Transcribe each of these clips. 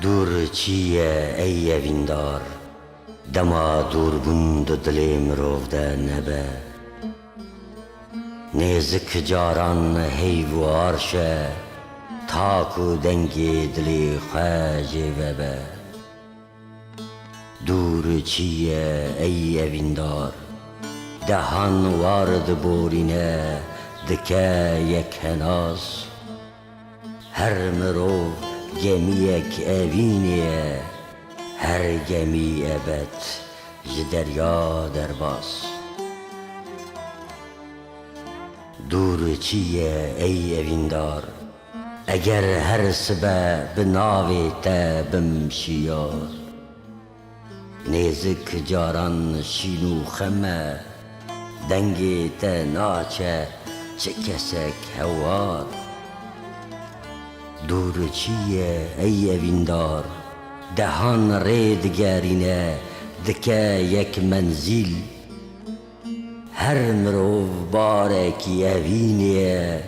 دور چیه ای اویندار، دما دور بند دلی مروفده نبه. نزک جاران هیوار شه، تاکو دنگی دلی خواجه وبه. دور چیه ای اویندار، دهان وارد بورینه دکه یک هناز. هر مرو گمیک اوینیه، هر گمی ابد جدریا در باز. دور چیه ای اویندار، اگر هر سبه بناوی تا بمشیار. نزک جاران شینو خمه، دنگی تا ناچه چه کسک هوار. دور چیه ای اویندار، دهان ریدگرینه دکه یک منزل. هر مرو بارکی اوینیه،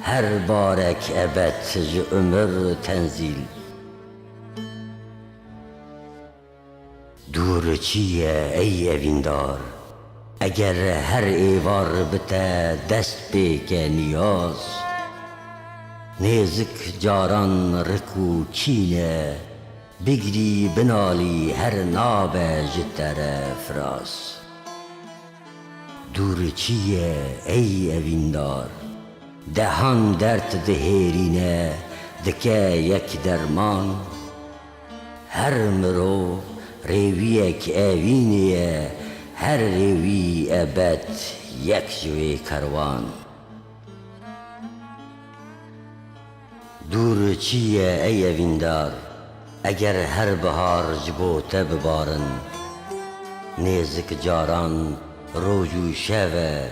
هر بارک ابد عمر تنزیل. دور چیه ای اویندار، اگر هر ایوار بته دست بکه نیاز. نزک جاران رکو چینه، بگری بنالی هر نابه جتر فراز. دور چیه ای اویندار، دهان درد دهیرینه دکه یک درمان. هر مرو ریویک اوینیه، هر ریوی ابد یک جوی کروان. دور چیه ای اویندار، اگر هر بهار جبوته ببارن. نزک جاران روجو شوه،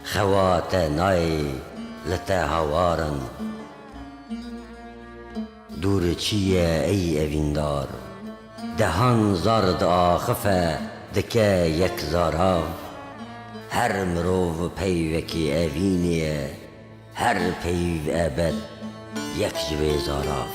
خوات نای لته هوارن. دور چیه ای اویندار، دهان زارد آخفه دکه یک زارا. هر مرو پیوکی اوینیه، هر پیو ابد یک جوی زارا.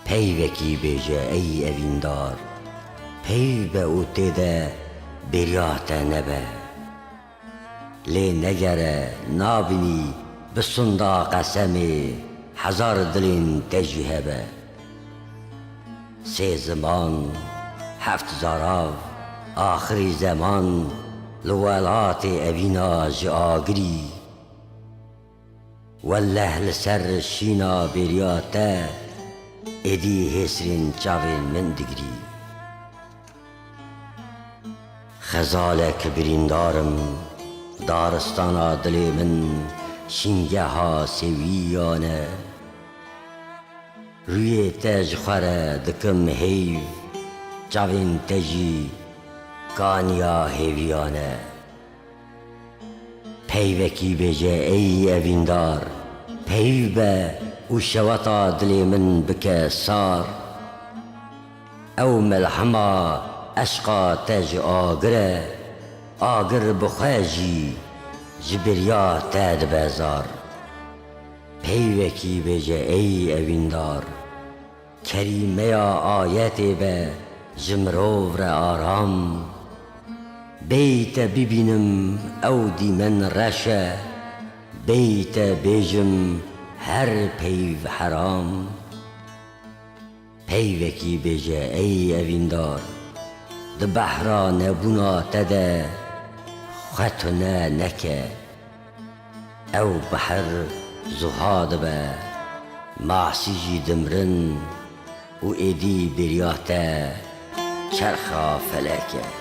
پیوکی بیجه ای اویندار، پیو به او تیده بریات نبه. لی نگره نابینی بسندا قسمی، هزار دلین تجهبه. سه زمان هفت زاراو آخری زمان، لولات اوینا جاگری. والله لسر شینا بریاته، ادی هسرین چاوین من دگری. خزالک بریندارم دارستانا دلی من، شینگه ها سویانه. روی تج خوره دکم هیو، چاوین تجی کانیا هیویانه. پیوکی بیجه ای اویندار، پیو به و شوطا دلی من بکه سار. او ملحما اشقا تج آگره، آگر بخواجی جبریا تاد بازار. پیوکی بیجه ای اویندار، کریمه آیتی به جمرو را آرام. بیت ببینم او دی من رشه، بیت بیجم هر پیو حرام. پیوکی بیجه ای اویندار، ده بحرا نبونا تده خطونه نکه. او بحر زهاد به معصیجی دمرن، و ایدی بریاته چرخا فلکه.